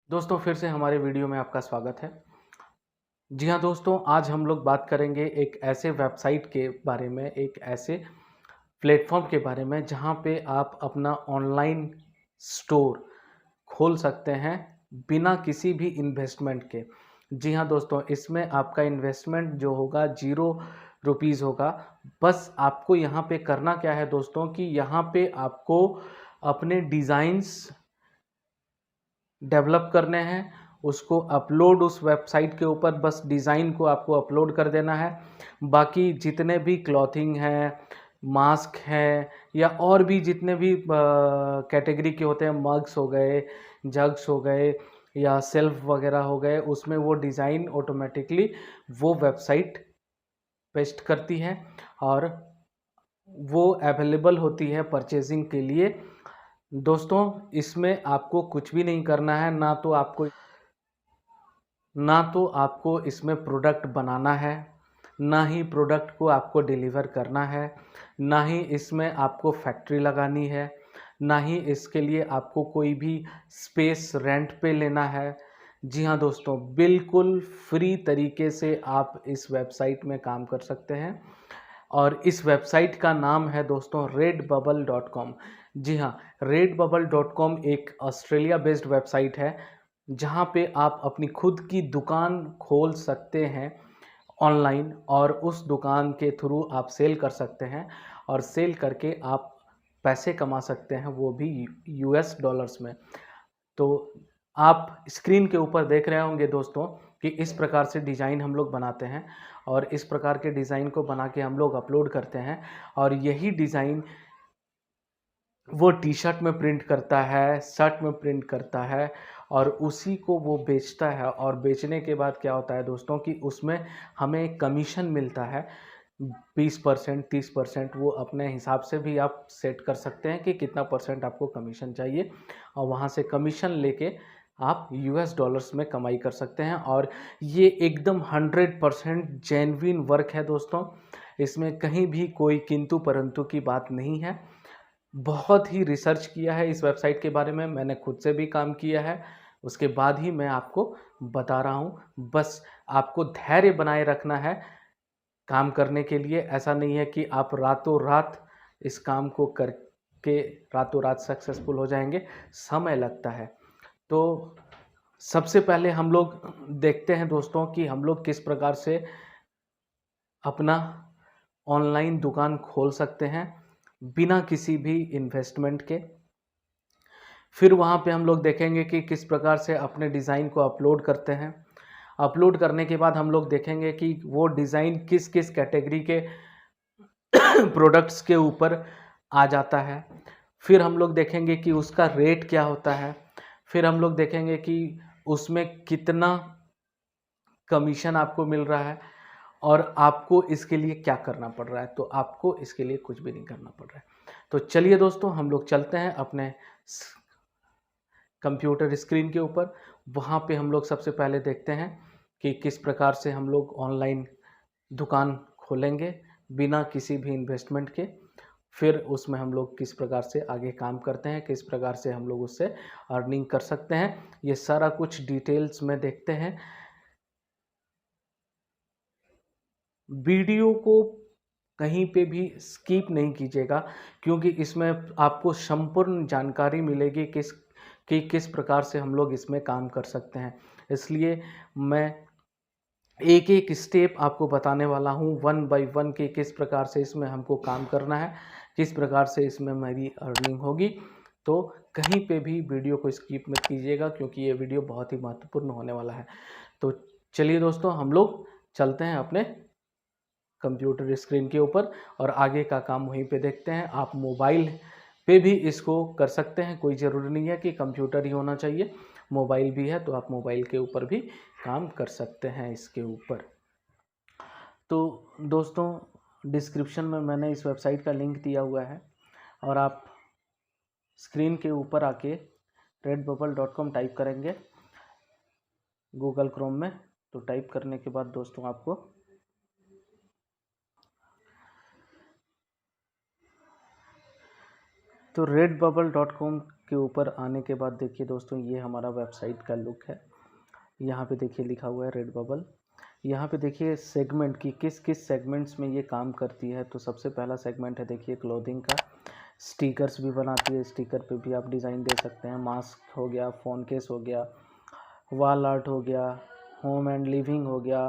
दोस्तों फिर से हमारे वीडियो में आपका स्वागत है। जी हाँ दोस्तों, आज हम लोग बात करेंगे एक ऐसे वेबसाइट के बारे में, एक ऐसे प्लेटफॉर्म के बारे में जहाँ पे आप अपना ऑनलाइन स्टोर खोल सकते हैं बिना किसी भी इन्वेस्टमेंट के। जी हाँ दोस्तों, इसमें आपका इन्वेस्टमेंट जो होगा 0 रुपीज़ होगा। बस आपको यहाँ पे करना क्या है दोस्तों कि यहाँ पे आपको अपने डिज़ाइंस डेवलप करने हैं, उसको अपलोड उस वेबसाइट के ऊपर बस डिज़ाइन को आपको अपलोड कर देना है। बाकी जितने भी क्लॉथिंग हैं, मास्क हैं या और भी जितने भी कैटेगरी के होते हैं, मग्स हो गए, जग्स हो गए या सेल्फ वगैरह हो गए, उसमें वो डिज़ाइन ऑटोमेटिकली वो वेबसाइट पेस्ट करती है और वो अवेलेबल होती है परचेजिंग के लिए। दोस्तों इसमें आपको कुछ भी नहीं करना है, ना तो आपको इसमें प्रोडक्ट बनाना है, ना ही प्रोडक्ट को आपको डिलीवर करना है, ना ही इसमें आपको फैक्ट्री लगानी है, ना ही इसके लिए आपको कोई भी स्पेस रेंट पे लेना है। जी हाँ दोस्तों, बिल्कुल फ्री तरीके से आप इस वेबसाइट में काम कर सकते हैं और इस वेबसाइट का नाम है दोस्तों redbubble.com। जी हाँ, redbubble.com एक ऑस्ट्रेलिया बेस्ड वेबसाइट है जहाँ पे आप अपनी खुद की दुकान खोल सकते हैं ऑनलाइन और उस दुकान के थ्रू आप सेल कर सकते हैं और सेल करके आप पैसे कमा सकते हैं, वो भी यूएस डॉलर्स में। तो आप स्क्रीन के ऊपर देख रहे होंगे दोस्तों कि इस प्रकार से डिज़ाइन हम लोग बनाते हैं और इस प्रकार के डिज़ाइन को बना के हम लोग अपलोड करते हैं और यही डिज़ाइन वो टी शर्ट में प्रिंट करता है, शर्ट में प्रिंट करता है और उसी को वो बेचता है और बेचने के बाद क्या होता है दोस्तों कि उसमें हमें कमीशन मिलता है 20% 30%। वो अपने हिसाब से भी आप सेट कर सकते हैं कि कितना परसेंट आपको कमीशन चाहिए और वहाँ से कमीशन लेके आप यूएस डॉलर्स में कमाई कर सकते हैं। और ये एकदम 100% जेन्युइन वर्क है दोस्तों, इसमें कहीं भी कोई किंतु परंतु की बात नहीं है। बहुत ही रिसर्च किया है इस वेबसाइट के बारे में, मैंने खुद से भी काम किया है, उसके बाद ही मैं आपको बता रहा हूँ। बस आपको धैर्य बनाए रखना है काम करने के लिए। ऐसा नहीं है कि आप रातों रात इस काम को करके रातों रात सक्सेसफुल हो जाएंगे, समय लगता है। तो सबसे पहले हम लोग देखते हैं दोस्तों कि हम लोग किस प्रकार से अपना ऑनलाइन दुकान खोल सकते हैं बिना किसी भी इन्वेस्टमेंट के। फिर वहाँ पे हम लोग देखेंगे कि किस प्रकार से अपने डिज़ाइन को अपलोड करते हैं। अपलोड करने के बाद हम लोग देखेंगे कि वो डिज़ाइन किस किस कैटेगरी के प्रोडक्ट्स के ऊपर आ जाता है। फिर हम लोग देखेंगे कि उसका रेट क्या होता है। फिर हम लोग देखेंगे कि उसमें कितना कमीशन आपको मिल रहा है और आपको इसके लिए क्या करना पड़ रहा है। तो आपको इसके लिए कुछ भी नहीं करना पड़ रहा है। तो चलिए दोस्तों, हम लोग चलते हैं अपने कंप्यूटर स्क्रीन के ऊपर। वहाँ पे हम लोग सबसे पहले देखते हैं कि किस प्रकार से हम लोग ऑनलाइन दुकान खोलेंगे बिना किसी भी इन्वेस्टमेंट के। फिर उसमें हम लोग किस प्रकार से आगे काम करते हैं, किस प्रकार से हम लोग उससे अर्निंग कर सकते हैं, ये सारा कुछ डिटेल्स में देखते हैं। वीडियो को कहीं पे भी स्किप नहीं कीजिएगा क्योंकि इसमें आपको संपूर्ण जानकारी मिलेगी किस प्रकार से हम लोग इसमें काम कर सकते हैं। इसलिए मैं एक एक स्टेप आपको बताने वाला हूँ वन बाय वन कि किस प्रकार से इसमें हमको काम करना है, किस प्रकार से इसमें मेरी अर्निंग होगी। तो कहीं पे भी वीडियो को स्किप मत कीजिएगा क्योंकि ये वीडियो बहुत ही महत्वपूर्ण होने वाला है। तो चलिए दोस्तों, हम लोग चलते हैं अपने कंप्यूटर स्क्रीन के ऊपर और आगे का काम वहीं पे देखते हैं। आप मोबाइल पे भी इसको कर सकते हैं, कोई ज़रूरी नहीं है कि कंप्यूटर ही होना चाहिए, मोबाइल भी है तो आप मोबाइल के ऊपर भी काम कर सकते हैं इसके ऊपर। तो दोस्तों डिस्क्रिप्शन में मैंने इस वेबसाइट का लिंक दिया हुआ है और आप स्क्रीन के ऊपर आके redbubble.com टाइप करेंगे गूगल क्रोम में। तो टाइप करने के बाद दोस्तों आपको तो redbubble.com के ऊपर आने के बाद देखिए दोस्तों, ये हमारा वेबसाइट का लुक है। यहाँ पे देखिए लिखा हुआ है रेडबबल। यहाँ पे देखिए सेगमेंट की किस किस सेगमेंट्स में ये काम करती है। तो सबसे पहला सेगमेंट है देखिए क्लोथिंग का। स्टिकर्स भी बनाती है, स्टिकर पे भी आप डिज़ाइन दे सकते हैं। मास्क हो गया, फ़ोन केस हो गया, वॉल आर्ट हो गया, होम एंड लिविंग हो गया,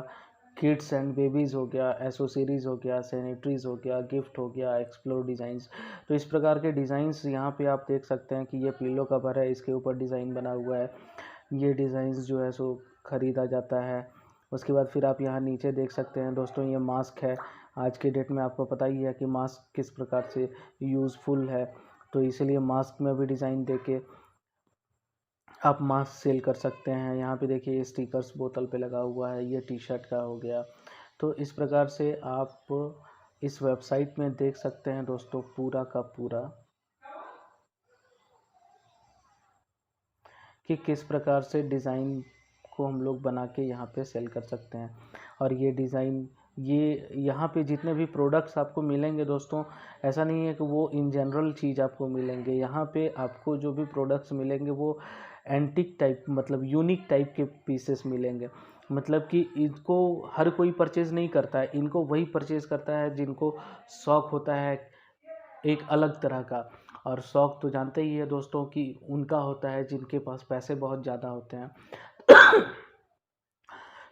किड्स एंड बेबीज़ हो गया, एसोसीरीज़ हो गया, सैनिटरीज़ हो गया, गिफ्ट हो गया, एक्सप्लोर डिज़ाइंस। तो इस प्रकार के डिज़ाइंस यहाँ पे आप देख सकते हैं कि ये पिलो कवर है, इसके ऊपर डिज़ाइन बना हुआ है। ये डिज़ाइंस जो है सो ख़रीदा जाता है। उसके बाद फिर आप यहाँ नीचे देख सकते हैं दोस्तों, ये मास्क है। आज के डेट में आपको पता ही है कि मास्क किस प्रकार से यूज़फुल है, तो इसीलिए मास्क में भी डिज़ाइन देके आप मास्क सेल कर सकते हैं। यहाँ पे देखिए ये स्टिकर्स बोतल पे लगा हुआ है, ये टी शर्ट का हो गया। तो इस प्रकार से आप इस वेबसाइट में देख सकते हैं दोस्तों पूरा का पूरा कि किस प्रकार से डिज़ाइन को हम लोग बना के यहाँ पे सेल कर सकते हैं। और ये डिज़ाइन, ये यहाँ पे जितने भी प्रोडक्ट्स आपको मिलेंगे दोस्तों, ऐसा नहीं है कि वो इन जनरल चीज़ आपको मिलेंगे। यहाँ पे आपको जो भी प्रोडक्ट्स मिलेंगे वो एंटिक टाइप, मतलब यूनिक टाइप के पीसेस मिलेंगे। मतलब कि इनको हर कोई परचेज़ नहीं करता है, इनको वही परचेज़ करता है जिनको शौक़ होता है एक अलग तरह का। और शौक़ तो जानते ही है दोस्तों कि उनका होता है जिनके पास पैसे बहुत ज़्यादा होते हैं।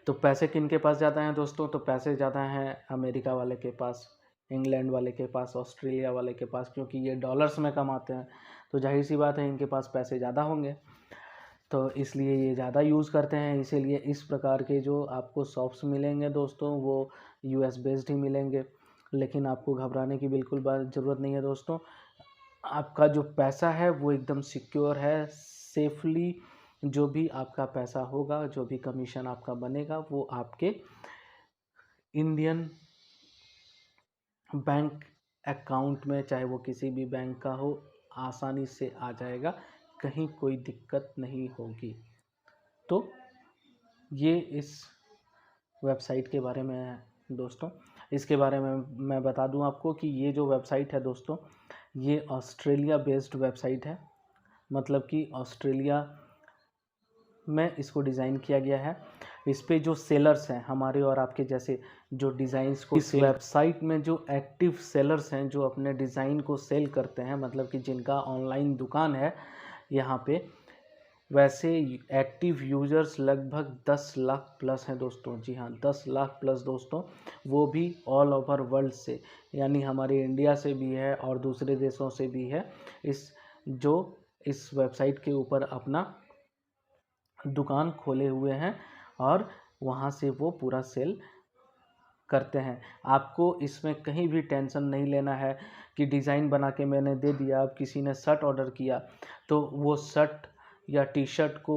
तो पैसे किन के पास ज़्यादा हैं दोस्तों? तो पैसे ज़्यादा हैं अमेरिका वाले के पास, इंग्लैंड वाले के पास, ऑस्ट्रेलिया वाले के पास, क्योंकि ये डॉलर्स में कमाते हैं। तो जाहिर सी बात है इनके पास पैसे ज़्यादा होंगे, तो इसलिए ये ज़्यादा यूज़ करते हैं। इसीलिए इस प्रकार के जो आपको शॉप्स मिलेंगे दोस्तों वो यूएस बेस्ड ही मिलेंगे। लेकिन आपको घबराने की बिल्कुल ज़रूरत नहीं है दोस्तों। आपका जो पैसा है वो एकदम सिक्योर है, सेफली जो भी आपका पैसा होगा, जो भी कमीशन आपका बनेगा वो आपके इंडियन बैंक अकाउंट में, चाहे वो किसी भी बैंक का हो, आसानी से आ जाएगा, कहीं कोई दिक्कत नहीं होगी। तो ये इस वेबसाइट के बारे में है दोस्तों। इसके बारे में मैं बता दूं आपको कि ये जो वेबसाइट है दोस्तों, ये ऑस्ट्रेलिया बेस्ड वेबसाइट है। मतलब कि ऑस्ट्रेलिया में इसको डिज़ाइन किया गया है। इस पे जो सेलर्स हैं हमारे और आपके जैसे, जो डिज़ाइंस को इस वेबसाइट में जो एक्टिव सेलर्स हैं, जो अपने डिज़ाइन को सेल करते हैं, मतलब कि जिनका ऑनलाइन दुकान है यहाँ पे, वैसे एक्टिव यूज़र्स लगभग 10 लाख प्लस हैं दोस्तों। जी हाँ, 10 लाख प्लस दोस्तों, वो भी ऑल ओवर वर्ल्ड से, यानी हमारे इंडिया से भी है और दूसरे देशों से भी है। इस वेबसाइट के ऊपर अपना दुकान खोले हुए हैं और वहाँ से वो पूरा सेल करते हैं। आपको इसमें कहीं भी टेंशन नहीं लेना है कि डिज़ाइन बना के मैंने दे दिया, अब किसी ने शर्ट ऑर्डर किया तो वो शर्ट या टी शर्ट को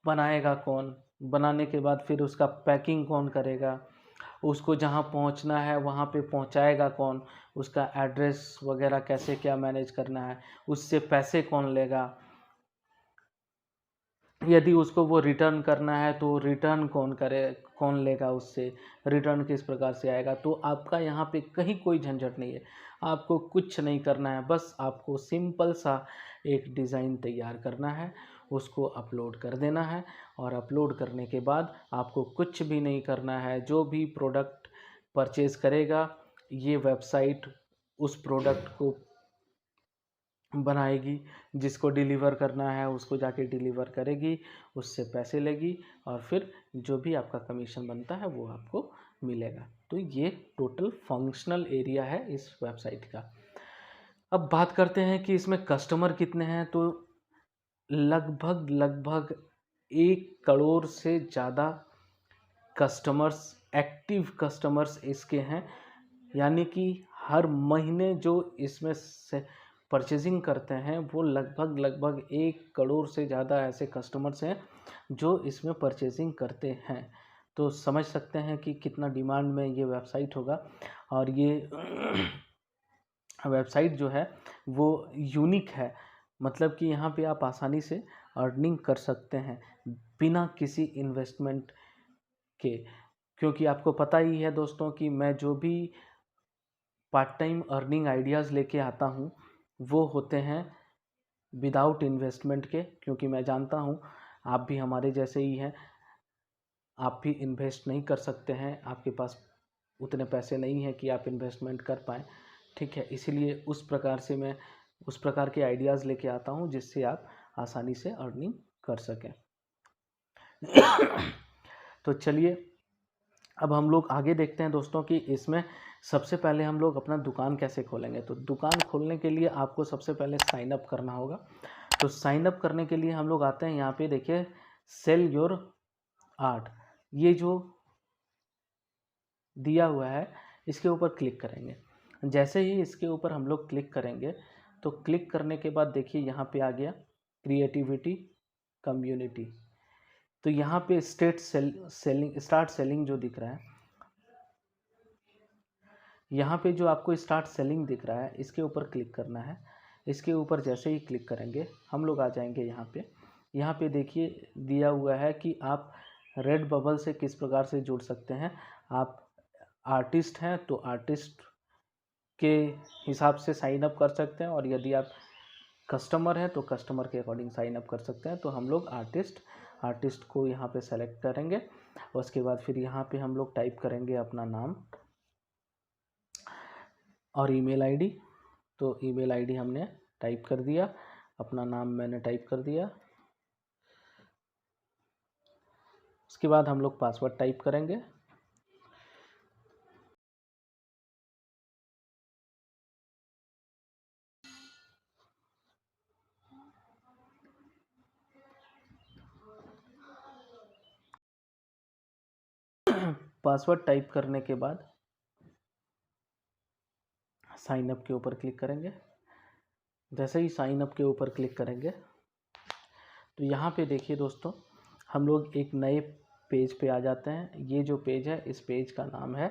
बनाएगा कौन, बनाने के बाद फिर उसका पैकिंग कौन करेगा, उसको जहाँ पहुँचना है वहाँ पे पहुँचाएगा कौन, उसका एड्रेस वगैरह कैसे क्या मैनेज करना है, उससे पैसे कौन लेगा, यदि उसको वो रिटर्न करना है तो रिटर्न कौन लेगा, उससे रिटर्न किस प्रकार से आएगा। तो आपका यहाँ पे कहीं कोई झंझट नहीं है, आपको कुछ नहीं करना है, बस आपको सिंपल सा एक डिज़ाइन तैयार करना है, उसको अपलोड कर देना है और अपलोड करने के बाद आपको कुछ भी नहीं करना है। जो भी प्रोडक्ट परचेज़ करेगा, ये वेबसाइट उस प्रोडक्ट को बनाएगी, जिसको डिलीवर करना है उसको जाके डिलीवर करेगी, उससे पैसे लेगी और फिर जो भी आपका कमीशन बनता है वो आपको मिलेगा। तो ये टोटल फंक्शनल एरिया है इस वेबसाइट का। अब बात करते हैं कि इसमें कस्टमर कितने हैं। तो लगभग 1 करोड़ से ज़्यादा कस्टमर्स, एक्टिव कस्टमर्स इसके हैं। यानी कि हर महीने जो इसमें से परचेजिंग करते हैं वो लगभग 1 करोड़ से ज़्यादा ऐसे कस्टमर्स हैं जो इसमें परचेजिंग करते हैं। तो समझ सकते हैं कि कितना डिमांड में ये वेबसाइट होगा। और ये वेबसाइट जो है वो यूनिक है, मतलब कि यहाँ पे आप आसानी से अर्निंग कर सकते हैं बिना किसी इन्वेस्टमेंट के। क्योंकि आपको पता ही है दोस्तों कि मैं जो भी पार्ट टाइम अर्निंग आइडियाज़ लेके आता हूँ वो होते हैं विदाउट इन्वेस्टमेंट के, क्योंकि मैं जानता हूँ आप भी हमारे जैसे ही हैं, आप भी इन्वेस्ट नहीं कर सकते हैं, आपके पास उतने पैसे नहीं हैं कि आप इन्वेस्टमेंट कर पाएँ, ठीक है। इसीलिए उस प्रकार से मैं उस प्रकार के आइडियाज़ लेके आता हूँ जिससे आप आसानी से अर्निंग कर सकें। तो चलिए अब हम लोग आगे देखते हैं दोस्तों कि इसमें सबसे पहले हम लोग अपना दुकान कैसे खोलेंगे। तो दुकान खोलने के लिए आपको सबसे पहले साइन अप करना होगा। तो साइन अप करने के लिए हम लोग आते हैं यहाँ पे, देखिए सेल योर आर्ट, ये जो दिया हुआ है इसके ऊपर क्लिक करेंगे। जैसे ही इसके ऊपर हम लोग क्लिक करेंगे तो क्लिक करने के बाद देखिए यहाँ पे आ गया क्रिएटिविटी कम्युनिटी। तो यहाँ पे स्टार्ट सेलिंग जो दिख रहा है, यहाँ पे जो आपको स्टार्ट सेलिंग दिख रहा है इसके ऊपर क्लिक करना है। इसके ऊपर जैसे ही क्लिक करेंगे हम लोग आ जाएंगे यहाँ पे देखिए दिया हुआ है कि आप रेड बबल से किस प्रकार से जुड़ सकते हैं। आप आर्टिस्ट हैं तो आर्टिस्ट के हिसाब से साइन अप कर सकते हैं, और यदि आप कस्टमर हैं तो कस्टमर के अकॉर्डिंग साइन अप कर सकते हैं। तो हम लोग आर्टिस्ट को यहाँ पे सेलेक्ट करेंगे। उसके बाद फिर यहाँ पे हम लोग टाइप करेंगे अपना नाम और ईमेल आईडी। तो ईमेल आईडी हमने टाइप कर दिया, अपना नाम मैंने टाइप कर दिया। उसके बाद हम लोग पासवर्ड टाइप करेंगे। पासवर्ड टाइप करने के बाद साइन अप के ऊपर क्लिक करेंगे। जैसे ही साइन अप के ऊपर क्लिक करेंगे तो यहाँ पे देखिए दोस्तों हम लोग एक नए पेज पे आ जाते हैं। ये जो पेज है इस पेज का नाम है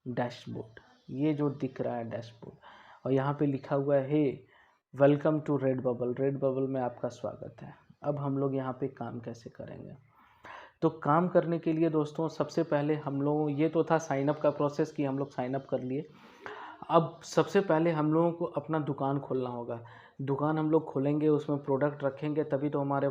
डैशबोर्ड। ये जो दिख रहा है डैशबोर्ड, और यहाँ पे लिखा हुआ है hey welcome to red bubble, red bubble में आपका स्वागत है। अब हम लोग यहाँ पे काम कैसे करेंगे। तो काम करने के लिए दोस्तों सबसे पहले हम लोग, ये तो था साइन अप का प्रोसेस कि हम लोग साइन अप कर लिए। अब सबसे पहले हम लोगों को अपना दुकान खोलना होगा। दुकान हम लोग खोलेंगे, उसमें प्रोडक्ट रखेंगे, तभी तो हमारे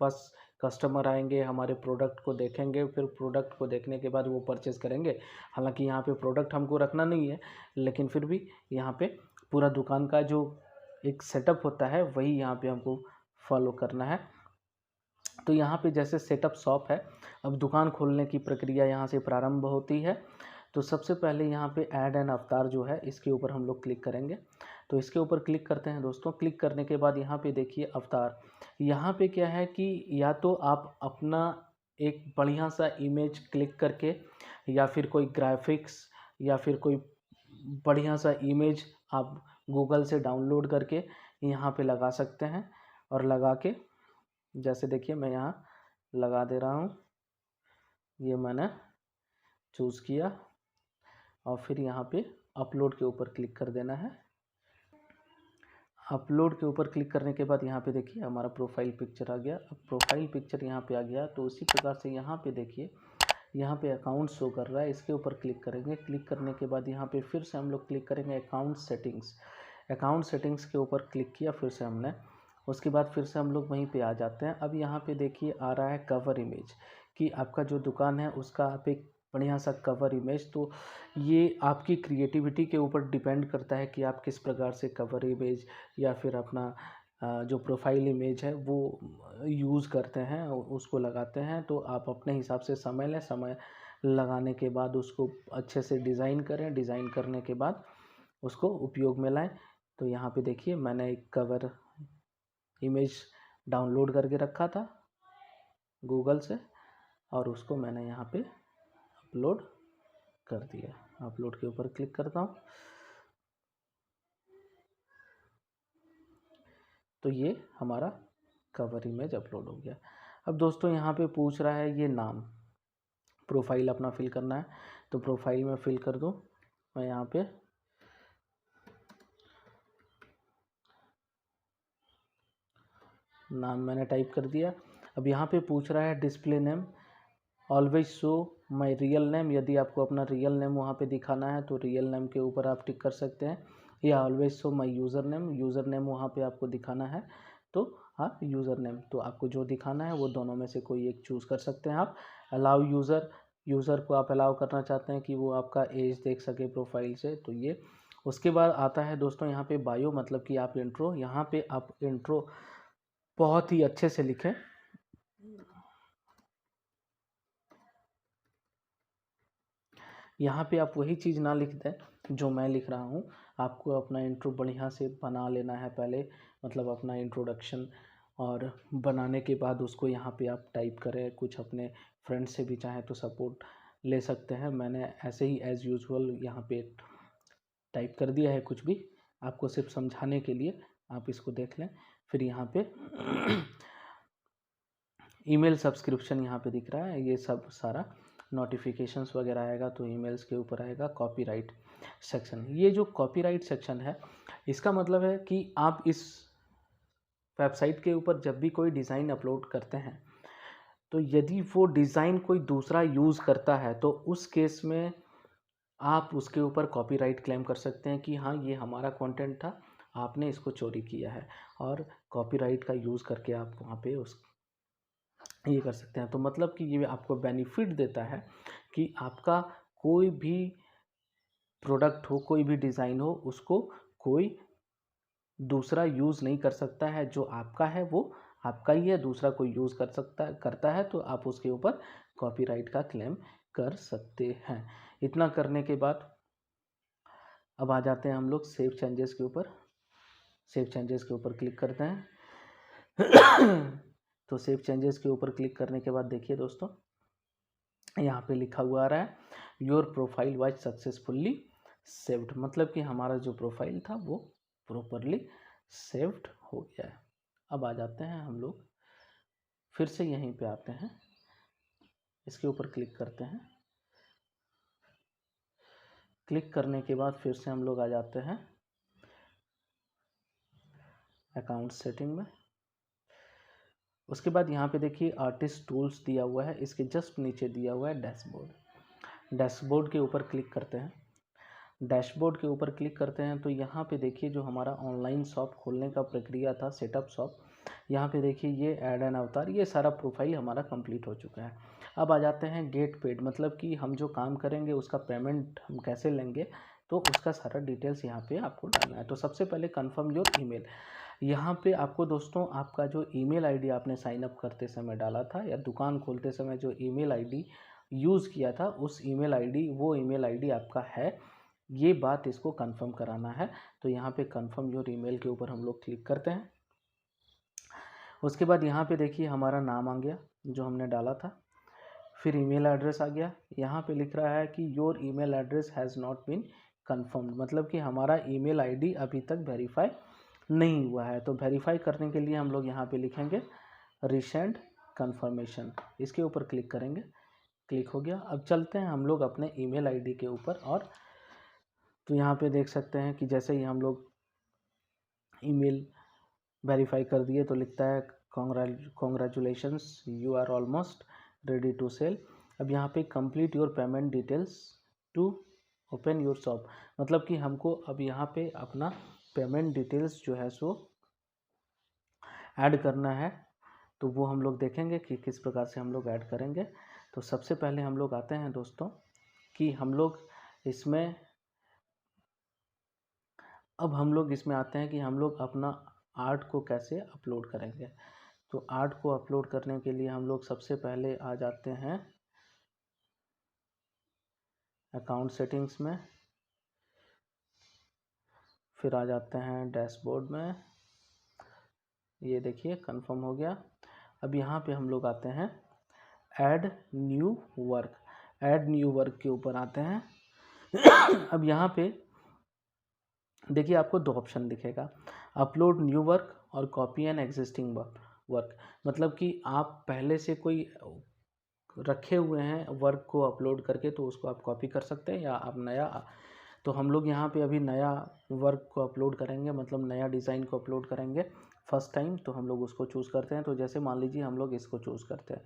पास कस्टमर आएंगे, हमारे प्रोडक्ट को देखेंगे, फिर प्रोडक्ट को देखने के बाद वो परचेज़ करेंगे। हालांकि यहाँ पे प्रोडक्ट हमको रखना नहीं है, लेकिन फिर भी यहाँ पे पूरा दुकान का जो एक सेटअप होता है वही यहाँ पे हमको फॉलो करना है। तो यहाँ पे जैसे सेटअप शॉप है, अब दुकान खोलने की प्रक्रिया यहाँ से प्रारंभ होती है। तो सबसे पहले यहाँ पे ऐड एन अवतार जो है इसके ऊपर हम लोग क्लिक करेंगे। तो इसके ऊपर क्लिक करते हैं दोस्तों। क्लिक करने के बाद यहाँ पे देखिए अवतार, यहाँ पे क्या है कि या तो आप अपना एक बढ़िया सा इमेज क्लिक करके, या फिर कोई ग्राफिक्स, या फिर कोई बढ़िया सा इमेज आप गूगल से डाउनलोड करके यहाँ पे लगा सकते हैं। और लगा के जैसे देखिए मैं यहाँ लगा दे रहा हूँ, ये मैंने चूज़ किया और फिर यहाँ पे अपलोड के ऊपर क्लिक कर देना है। अपलोड के ऊपर क्लिक करने के बाद यहाँ पे देखिए हमारा प्रोफाइल पिक्चर आ गया। अब प्रोफाइल पिक्चर यहाँ पे आ गया तो उसी प्रकार से यहाँ पे देखिए यहाँ पे अकाउंट शो कर रहा है, इसके ऊपर क्लिक करेंगे। क्लिक करने के बाद यहाँ पे फिर से हम लोग क्लिक करेंगे अकाउंट सेटिंग्स। अकाउंट सेटिंग्स के ऊपर क्लिक किया फिर से हमने, उसके बाद फिर से हम लोग वहीं पे आ जाते हैं। अब यहाँ पे देखिए आ रहा है कवर इमेज, कि आपका जो दुकान है उसका आप एक बढ़िया सा कवर इमेज। तो ये आपकी क्रिएटिविटी के ऊपर डिपेंड करता है कि आप किस प्रकार से कवर इमेज या फिर अपना जो प्रोफाइल इमेज है वो यूज़ करते हैं, उसको लगाते हैं। तो आप अपने हिसाब से समय लें, समय लगाने के बाद उसको अच्छे से डिज़ाइन करें, डिज़ाइन करने के बाद उसको उपयोग में लाएं। तो यहाँ पे देखिए मैंने एक कवर इमेज डाउनलोड करके रखा था गूगल से, और उसको मैंने यहाँ पे अपलोड कर दिया। अपलोड के ऊपर क्लिक करता हूँ तो ये हमारा कवर इमेज अपलोड हो गया। अब दोस्तों यहाँ पे पूछ रहा है ये नाम, प्रोफाइल अपना फिल करना है। तो प्रोफाइल में फिल कर दूँ मैं, यहाँ पे नाम मैंने टाइप कर दिया। अब यहाँ पे पूछ रहा है display name, always show my real name. यदि आपको अपना रियल नेम वहाँ पे दिखाना है तो रियल नेम के ऊपर आप टिक कर सकते हैं, या always show my user name, user name वहाँ पे आपको दिखाना है तो आप यूज़र नेम, तो आपको जो दिखाना है वो दोनों में से कोई एक चूज़ कर सकते हैं आप। अलाउ यूज़र, यूज़र को आप अलाउ करना चाहते हैं कि वो आपका एज देख सके प्रोफाइल से, तो ये। उसके बाद आता है दोस्तों यहाँ पे बायो, मतलब कि आप इंट्रो, यहाँ पे आप इंट्रो बहुत ही अच्छे से लिखें। यहाँ पे आप वही चीज़ ना लिख दें जो मैं लिख रहा हूँ। आपको अपना इंट्रो बढ़िया से बना लेना है पहले, मतलब अपना इंट्रोडक्शन, और बनाने के बाद उसको यहाँ पे आप टाइप करें। कुछ अपने फ्रेंड से भी चाहे तो सपोर्ट ले सकते हैं। मैंने ऐसे ही एज़ यूजुअल यहाँ पे टाइप कर दिया है, कुछ भी आपको सिर्फ समझाने के लिए, आप इसको देख लें। फिर यहाँ पे ईमेल सब्सक्रिप्शन यहाँ पे दिख रहा है, ये सब सारा नोटिफिकेशंस वगैरह आएगा तो ईमेल्स के ऊपर आएगा। कॉपीराइट सेक्शन, ये जो कॉपीराइट सेक्शन है, इसका मतलब है कि आप इस वेबसाइट के ऊपर जब भी कोई डिज़ाइन अपलोड करते हैं, तो यदि वो डिज़ाइन कोई दूसरा यूज़ करता है तो उस केस में आप उसके ऊपर कॉपीराइट क्लेम कर सकते हैं कि हाँ ये हमारा कंटेंट था, आपने इसको चोरी किया है, और कॉपीराइट का यूज़ करके आप वहाँ पे उस ये कर सकते हैं। तो मतलब कि ये आपको बेनिफिट देता है कि आपका कोई भी प्रोडक्ट हो, कोई भी डिज़ाइन हो, उसको कोई दूसरा यूज़ नहीं कर सकता है। जो आपका है वो आपका ही है, दूसरा कोई यूज़ करता है तो आप उसके ऊपर कॉपीराइट का क्लेम कर सकते हैं। इतना करने के बाद अब आ जाते हैं हम लोग सेव चेंजेस के ऊपर। सेव चेंजेस के ऊपर क्लिक करते हैं। तो सेव चेंजेस के ऊपर क्लिक करने के बाद देखिए दोस्तों, यहाँ पे लिखा हुआ आ रहा है your profile was successfully saved, मतलब कि हमारा जो प्रोफाइल था वो प्रॉपरली सेव्ड हो गया है। अब आ जाते हैं हम लोग फिर से यहीं पे आते हैं, इसके ऊपर क्लिक करते हैं। क्लिक करने के बाद फिर से हम लोग आ जाते हैं अकाउंट सेटिंग में। उसके बाद यहाँ पे देखिए आर्टिस्ट टूल्स दिया हुआ है, इसके जस्ट नीचे दिया हुआ है डैशबोर्ड। डैशबोर्ड के ऊपर क्लिक करते हैं। डैशबोर्ड के ऊपर क्लिक करते हैं तो यहाँ पे देखिए जो हमारा ऑनलाइन शॉप खोलने का प्रक्रिया था, सेटअप शॉप, यहाँ पे देखिए ये ऐड एन अवतार, ये सारा प्रोफाइल हमारा कंप्लीट हो चुका है। अब आ जाते हैं गेट पेड, मतलब कि हम जो काम करेंगे उसका पेमेंट हम कैसे लेंगे, तो उसका सारा डिटेल्स यहाँ पे आपको डालना है। तो सबसे पहले कन्फर्म योर ईमेल, यहाँ पे आपको दोस्तों आपका जो ईमेल आईडी आपने साइन अप करते समय डाला था या दुकान खोलते समय जो ईमेल आईडी यूज़ किया था, उस ईमेल आईडी, वो ईमेल आईडी आपका है, ये बात इसको कंफर्म कराना है। तो यहाँ पे कंफर्म योर ईमेल के ऊपर हम लोग क्लिक करते हैं। उसके बाद यहाँ पे देखिए हमारा नाम आ गया जो हमने डाला था, फिर ईमेल एड्रेस आ गया। यहाँ पे लिख रहा है कि your email address has not been confirmed, मतलब कि हमारा ईमेल आईडी अभी तक वेरीफाई नहीं हुआ है। तो वेरीफाई करने के लिए हम लोग यहाँ पे लिखेंगे रिसेंट कंफर्मेशन, इसके ऊपर क्लिक करेंगे। क्लिक हो गया। अब चलते हैं हम लोग अपने ईमेल आईडी के ऊपर, और तो यहाँ पे देख सकते हैं कि जैसे ही हम लोग ईमेल वेरीफाई कर दिए तो लिखता है congratulations you are almost ready to sell. अब यहाँ पे complete your payment details to open your shop, मतलब कि हमको अब यहाँ पे अपना पेमेंट डिटेल्स जो है सो ऐड करना है। तो वो हम लोग देखेंगे कि किस प्रकार से हम लोग ऐड करेंगे। तो सबसे पहले हम लोग आते हैं दोस्तों कि हम लोग इसमें, अब हम लोग इसमें आते हैं कि हम लोग अपना आर्ट को कैसे अपलोड करेंगे। तो आर्ट को अपलोड करने के लिए हम लोग सबसे पहले आ जाते हैं अकाउंट सेटिंग्स में, फिर आ जाते हैं डैशबोर्ड में। ये देखिए कंफर्म हो गया। अब यहाँ पे हम लोग आते हैं add new work. Add new work के ऊपर आते हैं। अब यहाँ पे देखिए आपको दो ऑप्शन दिखेगा, अपलोड न्यू वर्क और कॉपी एन एग्जिस्टिंग वर्क, मतलब कि आप पहले से कोई रखे हुए हैं वर्क को अपलोड करके तो उसको आप कॉपी कर सकते हैं, या आप नया, तो हम लोग यहाँ पे अभी नया वर्क को अपलोड करेंगे, मतलब नया डिज़ाइन को अपलोड करेंगे फर्स्ट टाइम। तो हम लोग उसको चूज़ करते हैं। तो जैसे मान लीजिए हम लोग इसको चूज़ करते हैं,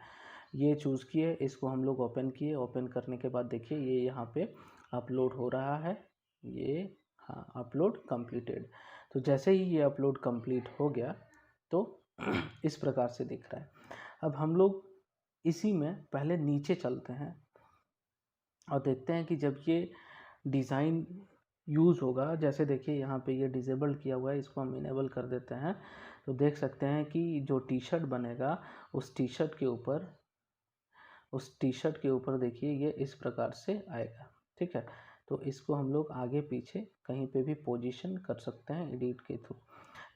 ये चूज़ किए, इसको हम लोग ओपन किए। ओपन करने के बाद देखिए ये यहाँ पे अपलोड हो रहा है, ये हाँ अपलोड कंप्लीटेड। तो जैसे ही ये अपलोड कंप्लीट हो गया तो इस प्रकार से दिख रहा है। अब हम लोग इसी में पहले नीचे चलते हैं और देखते हैं कि जब ये डिज़ाइन यूज़ होगा, जैसे देखिए यहाँ पे ये डिसेबल किया हुआ है, इसको हम इनेबल कर देते हैं, तो देख सकते हैं कि जो टी शर्ट बनेगा उस टी शर्ट के ऊपर देखिए ये इस प्रकार से आएगा। ठीक है, तो इसको हम लोग आगे पीछे कहीं पे भी पोजीशन कर सकते हैं एडिट के थ्रू।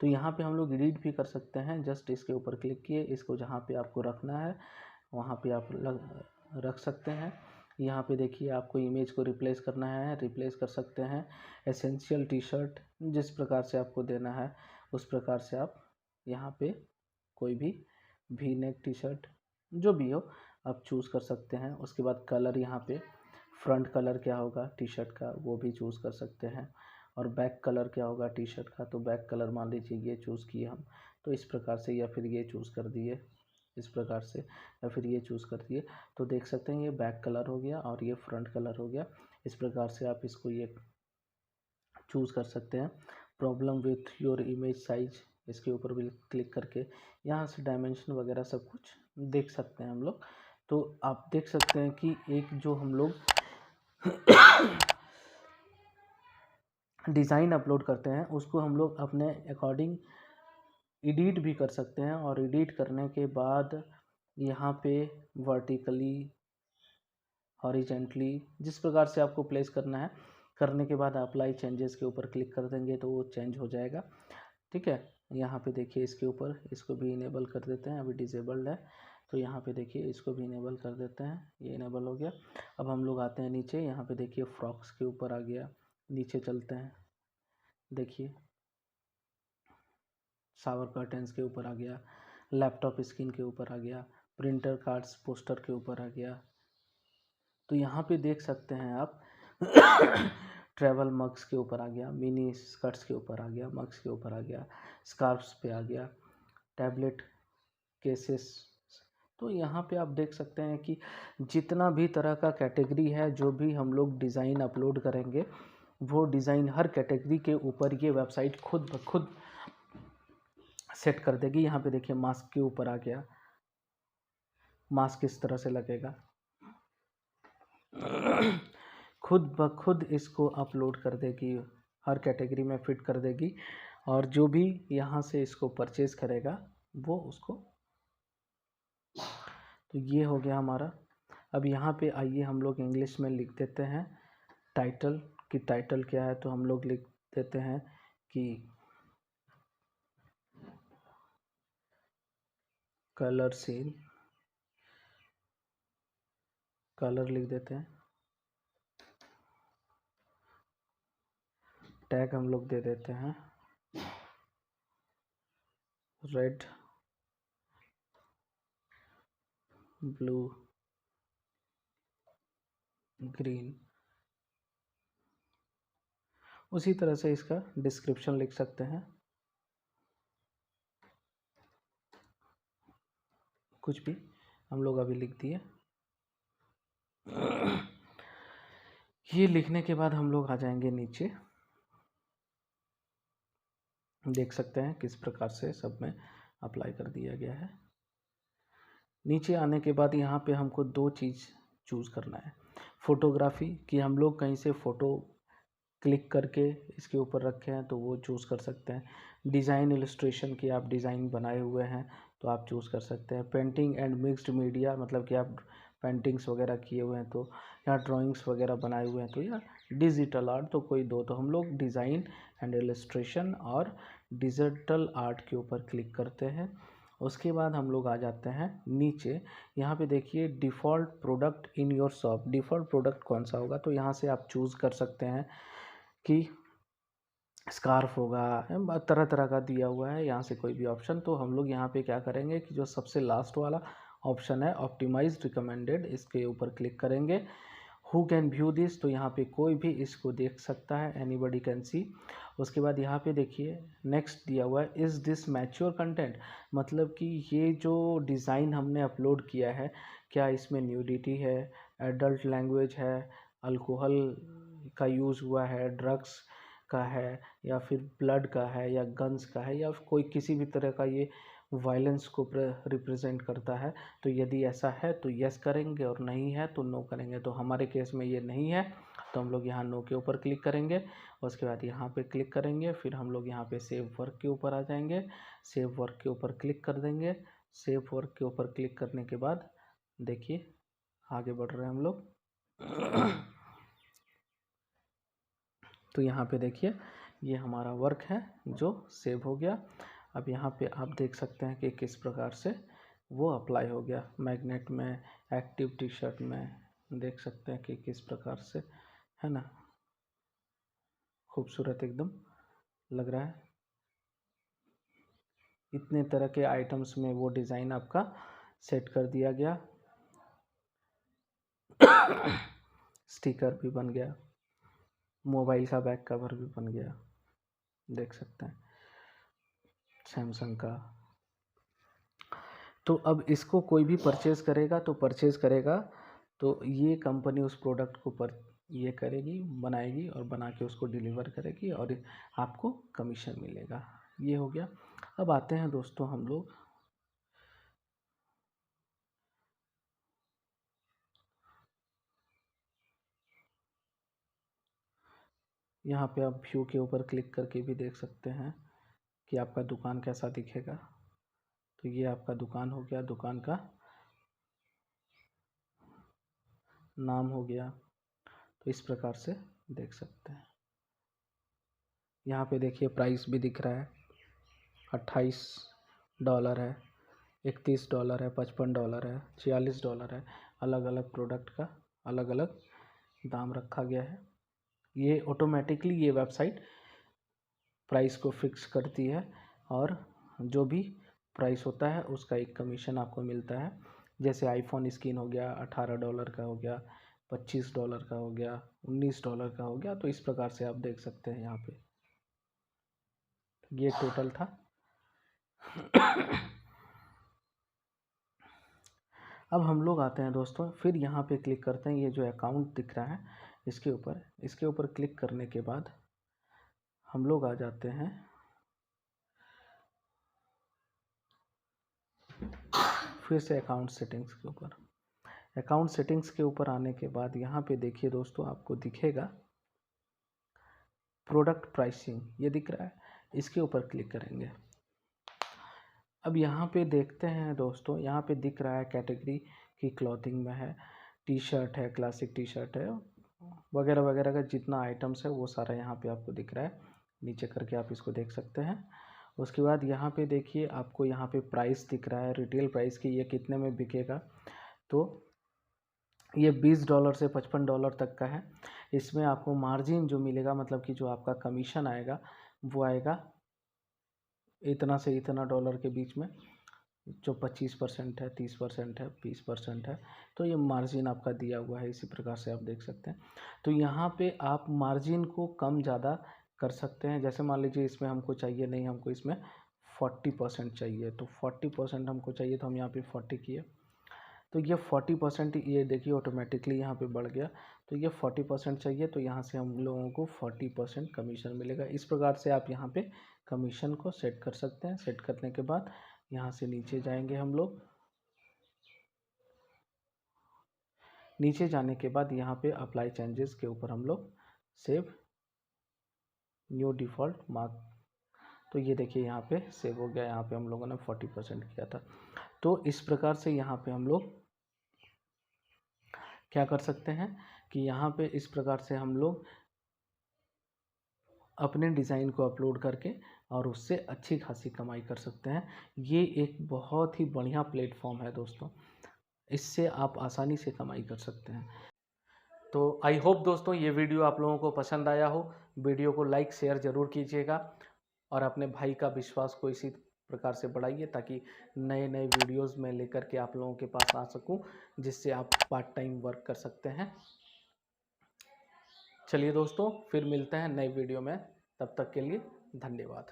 तो यहाँ पे हम लोग एडिट भी कर सकते हैं, जस्ट इसके ऊपर क्लिक किए, इसको जहाँ पे आपको रखना है वहाँ पे आप रख सकते हैं। यहाँ पे देखिए आपको इमेज को रिप्लेस करना है, रिप्लेस कर सकते हैं। एसेंशियल टी शर्ट जिस प्रकार से आपको देना है उस प्रकार से आप यहाँ पे कोई भी वी नेक टी शर्ट जो भी हो आप चूज़ कर सकते हैं। उसके बाद कलर, यहाँ पे फ्रंट कलर क्या होगा टी शर्ट का वो भी चूज़ कर सकते हैं, और बैक कलर क्या होगा टी शर्ट का, तो बैक कलर मान लीजिए ये चूज़ किए हम, तो इस प्रकार से, या फिर ये चूज़ कर दिए इस प्रकार से, या फिर ये चूज़ कर दिए, तो देख सकते हैं ये बैक कलर हो गया और ये फ्रंट कलर हो गया। इस प्रकार से आप इसको ये चूज़ कर सकते हैं। Problem with your image size, इसके ऊपर भी क्लिक करके यहाँ से डायमेंशन वगैरह सब कुछ देख सकते हैं हम लोग। तो आप देख सकते हैं कि एक जो हम लोग डिज़ाइन अपलोड करते हैं उसको हम लोग अपने अकॉर्डिंग एडिट भी कर सकते हैं, और एडिट करने के बाद यहाँ पे वर्टिकली, हॉरिजेंटली, जिस प्रकार से आपको प्लेस करना है, करने के बाद अप्लाई चेंजेस के ऊपर क्लिक कर देंगे तो वो चेंज हो जाएगा। ठीक है, यहाँ पे देखिए इसके ऊपर इसको भी इनेबल कर देते हैं, अभी डिसेबल्ड है, तो यहाँ पे देखिए इसको भी इनेबल कर देते हैं, ये इनेबल हो गया। अब हम लोग आते हैं नीचे, यहाँ पे देखिए फ्रॉक्स के ऊपर आ गया, नीचे चलते हैं, देखिए शावर कर्टेंस के ऊपर आ गया, लैपटॉप स्क्रीन के ऊपर आ गया, प्रिंटर कार्ड्स पोस्टर के ऊपर आ गया। तो यहाँ पे देख सकते हैं आप ट्रैवल मग्स के ऊपर आ गया, मिनी स्कर्ट्स के ऊपर आ गया, मग्स के ऊपर आ गया, स्कार्फ्स पे आ गया, टैबलेट केसेस। तो यहाँ पे आप देख सकते हैं कि जितना भी तरह का कैटेगरी है, जो भी हम लोग डिज़ाइन अपलोड करेंगे वो डिज़ाइन हर कैटेगरी के ऊपर ये वेबसाइट खुद ब खुद सेट कर देगी। यहाँ पे देखिए मास्क के ऊपर आ गया, मास्क किस तरह से लगेगा खुद ब खुद इसको अपलोड कर देगी, हर कैटेगरी में फिट कर देगी, और जो भी यहाँ से इसको परचेज़ करेगा वो उसको। तो ये हो गया हमारा। अब यहाँ पे आइए हम लोग इंग्लिश में लिख देते हैं टाइटल, कि टाइटल क्या है, तो हम लोग लिख देते हैं कि कलर सेल, कलर लिख देते हैं। टैग हम लोग दे देते हैं रेड, ब्लू, ग्रीन। उसी तरह से इसका डिस्क्रिप्शन लिख सकते हैं, कुछ भी हम लोग अभी लिख दिए। ये लिखने के बाद हम लोग आ जाएंगे नीचे, देख सकते हैं किस प्रकार से सब में अप्लाई कर दिया गया है। नीचे आने के बाद यहाँ पे हमको दो चीज़ चूज़ करना है। फोटोग्राफी, कि हम लोग कहीं से फ़ोटो क्लिक करके इसके ऊपर रखे हैं तो वो चूज़ कर सकते हैं। डिज़ाइन इलस्ट्रेशन, की आप डिज़ाइन बनाए हुए हैं तो आप चूज़ कर सकते हैं। पेंटिंग एंड मिक्स्ड मीडिया, मतलब कि आप पेंटिंग्स वगैरह किए हुए हैं तो, या ड्राइंग्स वगैरह बनाए हुए हैं तो, या डिजिटल आर्ट, तो कोई दो, तो हम लोग डिज़ाइन एंड इलस्ट्रेशन और डिजिटल आर्ट के ऊपर क्लिक करते हैं। उसके बाद हम लोग आ जाते हैं नीचे, यहाँ पे देखिए default product in your shop. Default product कौन सा होगा, तो यहाँ से आप चूज़ कर सकते हैं कि स्कार्फ होगा, तरह तरह का दिया हुआ है यहाँ से कोई भी ऑप्शन। तो हम लोग यहाँ पे क्या करेंगे कि जो सबसे लास्ट वाला ऑप्शन है ऑप्टिमाइज रिकमेंडेड, इसके ऊपर क्लिक करेंगे। हु कैन व्यू दिस, तो यहाँ पे कोई भी इसको देख सकता है, एनीबडी कैन सी। उसके बाद यहाँ पे देखिए नेक्स्ट दिया हुआ है, इज़ दिस मैच्योर कंटेंट, मतलब कि ये जो डिज़ाइन हमने अपलोड किया है क्या इसमें न्यूडिटी है, एडल्ट लैंग्वेज है, अल्कोहल का यूज़ हुआ है, ड्रग्स का है, या फिर ब्लड का है, या गन्स का है, या कोई किसी भी तरह का ये वायलेंस को रिप्रेजेंट करता है। तो यदि ऐसा है तो यस करेंगे और नहीं है तो नो करेंगे। तो हमारे केस में ये नहीं है तो हम लोग यहाँ नो के ऊपर क्लिक करेंगे और उसके बाद यहाँ पे क्लिक करेंगे। फिर हम लोग यहाँ पे सेव वर्क के ऊपर आ जाएंगे, सेव वर्क के ऊपर क्लिक कर देंगे। सेव वर्क के ऊपर क्लिक करने के बाद देखिए आगे बढ़ रहे हैं हम लोग। तो यहाँ पे देखिए ये हमारा वर्क है जो सेव हो गया। अब यहाँ पे आप देख सकते हैं कि किस प्रकार से वो अप्लाई हो गया। मैग्नेट में, एक्टिव टी शर्ट में देख सकते हैं कि किस प्रकार से, है ना, खूबसूरत एकदम लग रहा है। इतने तरह के आइटम्स में वो डिज़ाइन आपका सेट कर दिया गया। स्टिकर भी बन गया, मोबाइल का बैक कवर भी बन गया, देख सकते हैं सैमसंग का। तो अब इसको कोई भी परचेज़ करेगा तो ये कंपनी उस प्रोडक्ट को ये करेगी, बनाएगी और बना के उसको डिलीवर करेगी और आपको कमीशन मिलेगा। ये हो गया। अब आते हैं दोस्तों हम लोग यहाँ पे, आप व्यू के ऊपर क्लिक करके भी देख सकते हैं कि आपका दुकान कैसा दिखेगा। तो ये आपका दुकान हो गया, दुकान का नाम हो गया। तो इस प्रकार से देख सकते हैं। यहाँ पे देखिए प्राइस भी दिख रहा है, $28 है, $31 है, $55 है, $46 है। अलग अलग प्रोडक्ट का अलग अलग दाम रखा गया है। ये ऑटोमेटिकली ये वेबसाइट प्राइस को फिक्स करती है और जो भी प्राइस होता है उसका एक कमीशन आपको मिलता है। जैसे आईफोन स्क्रीन हो गया $18 का हो गया, $25 का हो गया, $19 का हो गया। तो इस प्रकार से आप देख सकते हैं यहाँ पे ये टोटल था। अब हम लोग आते हैं दोस्तों, फिर यहाँ पे क्लिक करते हैं। ये जो अकाउंट दिख रहा है इसके ऊपर क्लिक करने के बाद हम लोग आ जाते हैं फिर से अकाउंट सेटिंग्स के ऊपर। अकाउंट सेटिंग्स के ऊपर आने के बाद यहाँ पे देखिए दोस्तों आपको दिखेगा प्रोडक्ट प्राइसिंग, ये दिख रहा है, इसके ऊपर क्लिक करेंगे। अब यहाँ पे देखते हैं दोस्तों, यहाँ पे दिख रहा है कैटेगरी की क्लॉथिंग में है, टी शर्ट है, क्लासिक टी शर्ट है, वगैरह वगैरह का जितना आइटम्स है वो सारा यहाँ पे आपको दिख रहा है। नीचे करके आप इसको देख सकते हैं। उसके बाद यहाँ पे देखिए आपको यहाँ पे प्राइस दिख रहा है, रिटेल प्राइस की, ये कितने में बिकेगा। तो ये $20 से $55 तक का है। इसमें आपको मार्जिन जो मिलेगा, मतलब कि जो आपका कमीशन आएगा वो आएगा इतना से इतना डॉलर के बीच में, जो 25% है, 30% है, 20% है। तो ये मार्जिन आपका दिया हुआ है, इसी प्रकार से आप देख सकते हैं। तो यहाँ पे आप मार्जिन को कम ज़्यादा कर सकते हैं। जैसे मान लीजिए इसमें हमको चाहिए नहीं, हमको इसमें 40% चाहिए, तो 40% हमको चाहिए तो हम यहाँ पे 40 किए, तो ये 40%, ये देखिए ऑटोमेटिकली यहाँ पे बढ़ गया। तो ये 40% चाहिए तो यहाँ से हम लोगों को 40% कमीशन मिलेगा। इस प्रकार से आप यहाँ पे कमीशन को सेट कर सकते हैं। सेट करने के बाद यहाँ से नीचे जाएंगे हम लोग। नीचे जाने के बाद यहाँ पे अप्लाई चेंजेस के ऊपर हम लोग सेव न्यू डिफ़ॉल्ट मार्क, तो ये देखिए यहाँ पे सेव हो गया। यहाँ पे हम लोगों ने 40% किया था। तो इस प्रकार से यहाँ पे हम लोग क्या कर सकते हैं कि यहाँ पे इस प्रकार से हम लोग अपने डिज़ाइन को अपलोड करके और उससे अच्छी खासी कमाई कर सकते हैं। ये एक बहुत ही बढ़िया प्लेटफॉर्म है दोस्तों, इससे आप आसानी से कमाई कर सकते हैं। तो आई होप दोस्तों ये वीडियो आप लोगों को पसंद आया हो। वीडियो को लाइक शेयर ज़रूर कीजिएगा और अपने भाई का विश्वास को इसी प्रकार से बढ़ाइए ताकि नए नए वीडियोस में लेकर के आप लोगों के पास आ सकूं, जिससे आप पार्ट टाइम वर्क कर सकते हैं। चलिए दोस्तों, फिर मिलते हैं नए वीडियो में, तब तक के लिए धन्यवाद।